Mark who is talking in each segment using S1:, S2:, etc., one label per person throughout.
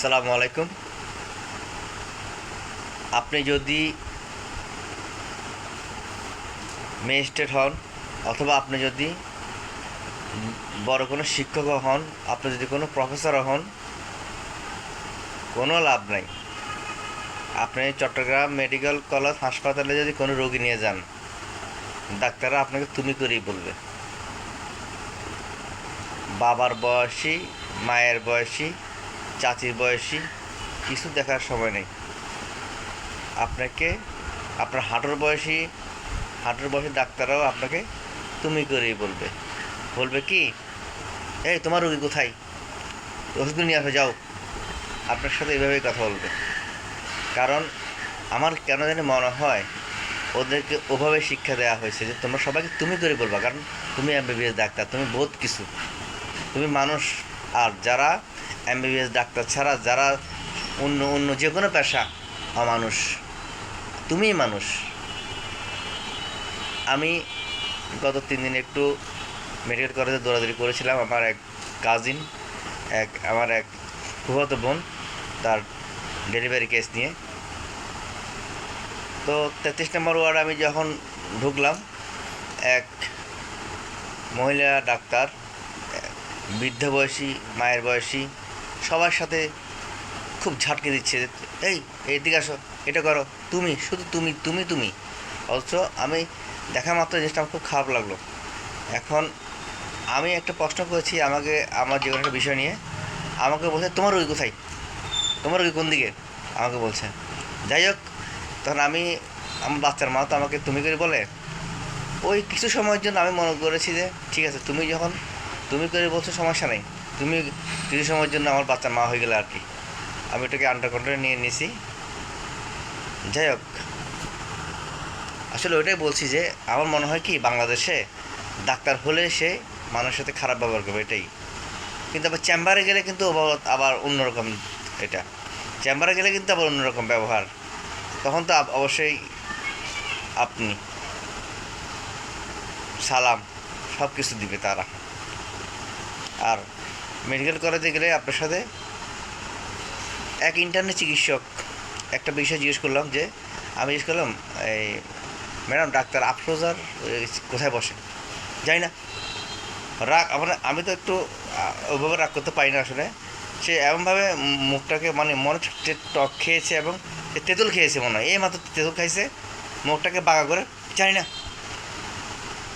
S1: আসসালামু আলাইকুম। আপনি যদি ম্যাজিস্ট্রেট হন অথবা আপনি যদি বড় কোনো শিক্ষকও হন, আপনি যদি কোনো প্রফেসরও হন, কোনো লাভ নাই। আপনি চট্টগ্রাম মেডিকেল কলেজ হাসপাতালে যদি কোনো রোগী নিয়ে যান, ডাক্তাররা আপনাকে তুমি করেই বলবে। বাবার বয়সী, মায়ের বয়সী, চাচির বয়সী কিছু দেখার সময় নেই। আপনাকে আপনার হাঁটুর বয়সী ডাক্তাররাও আপনাকে তুমি করেই বলবে। বলবে কি, এই তোমার রোগী কোথায়, ওষুধ নিয়ে আসো যাও। আপনার সাথে এইভাবেই কথা বলবে। কারণ আমার কেন জানি মনে হয় ওদেরকে ওভাবে শিক্ষা দেওয়া হয়েছে যে তোমরা সবাইকে তুমি করে বলবা, কারণ তুমি এমবিবিএস ডাক্তার, তুমি বহুত কিছু, তুমি মানুষ। আর যারা এমবিবিএস ডাক্তার ছাড়া যারা অন্য অন্য যে কোনো পেশা, অমানুষ। তুমিই মানুষ। আমি গত 3 দিন একটু মেডিকেল কলেজে দৌড়াদৌড়ি করেছিলাম। আমার এক ফুফাতো বোন, তার ডেলিভারি কেস নিয়ে। তো 33 নম্বর ওয়ার্ডে আমি যখন ঢুকলাম, এক মহিলা ডাক্তার, বৃদ্ধ বয়সী, মায়ের বয়সী, সবার সাথে খুব ঝাটকে দিচ্ছে, এইদিকে আসো, এটা করো, তুমি, শুধু তুমি তুমি তুমি। অথচ আমি দেখা মাত্র জিনিসটা আমার খুব খারাপ লাগলো। এখন আমি একটা প্রশ্ন করেছি আমার যে কোনো একটা বিষয় নিয়ে, আমাকে বলছে তোমার রোগী কোথায়, তোমার রোগী কোন দিকে, আমাকে বলছে। যাই হোক, তখন আমার বাচ্চার মা তো আমাকে তুমি করে বলে। ওই কিছু সময়ের জন্য আমি মনে করেছি যে ঠিক আছে, তুমি যখন তুমি করে বলছো সমস্যা নেই, তুমি কিছু সময়ের জন্য আমার বাচ্চার মা হয়ে গেলে আর কি। আমি এটাকে আন্ডার কন্ট্রোলে নিয়ে নিছি। যাই হোক, আসলে ওইটাই বলছি যে আমার মনে হয় কি, বাংলাদেশে ডাক্তার হলে সে মানুষের সাথে খারাপ ব্যবহার করবে, এটাই। কিন্তু আবার চেম্বারে গেলে কিন্তু আবার অন্যরকম। এটা চেম্বারে গেলে কিন্তু আবার অন্যরকম ব্যবহার। তখন তো অবশ্যই আপনি সালাম সব কিছু দিবে তারা। আর মেডিকেল কলেজে গেলে আপনার সাথে এক ইন্টার্নি চিকিৎসক একটা বিষয় জিজ্ঞেস করলাম, এই ম্যাডাম, ডাক্তার আফরোজার কোথায় বসে? যাই না, রাগ আমি তো একটু ওইভাবে রাগ করতে পারি না আসলে। সে এমনভাবে মুখটাকে, মানে মনে হচ্ছে টক খেয়েছে এবং তেঁতুল খেয়েছে, মনে হয় এই মাত্র তেঁতুল খাইছে, মুখটাকে বাঁকা করে, জানি না।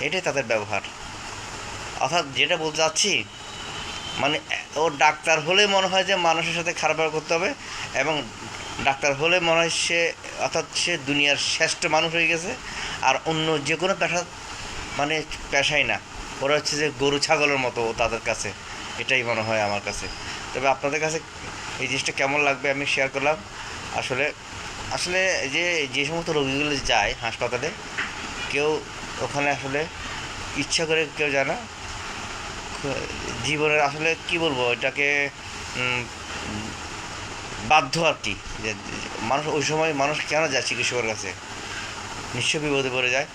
S1: এটাই তাদের ব্যবহার। অর্থাৎ যেটা বলতে চাচ্ছি, মানে ও ডাক্তার হলে মনে হয় যে মানুষের সাথে খারাপ ব্যবহার করতে হবে, এবং ডাক্তার হলে মনে হয় সে দুনিয়ার শ্রেষ্ঠ মানুষ হয়ে গেছে। আর অন্য যে কোনো পেশা, মানে পেশাই না, ওরা হচ্ছে যে গরু ছাগলের মতো তাদের কাছে। এটাই মনে হয় আমার কাছে। তবে আপনাদের কাছে এই জিনিসটা কেমন লাগবে আমি শেয়ার করলাম। আসলে আসলে যে সমস্ত রোগীগুলো যায় হাসপাতালে, কেউ ওখানে আসলে ইচ্ছা করে কেউ যায় না। জীবনের আসলে কি বলবো এটাকে, বাধ্য আর কি। যে মানুষ ওই সময় কেন যায় চিকিৎসকের কাছে? নিশ্চয় বিপদে পড়ে যায়।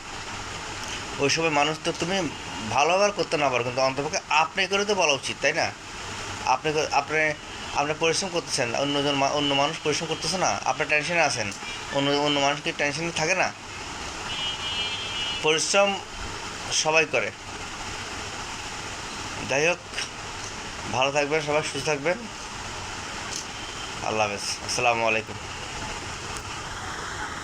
S1: ওই সময় মানুষ তো তুমি ভালো ব্যবহার করতে না পারো, কিন্তু অন্তপক্ষে আপনি করে তো বলা উচিত, তাই না? আপনি আপনি আপনি পরিশ্রম করতেছেন, অন্য মানুষ পরিশ্রম করতেছে না, আপনি টেনশনে আছেন, অন্য মানুষ কি টেনশনে থাকে না? পরিশ্রম সবাই করে। যাই হোক, ভালো থাকবেন সবাই, সুস্থ থাকবেন। আল্লাহ হাফেজ, আসসালামু আলাইকুম।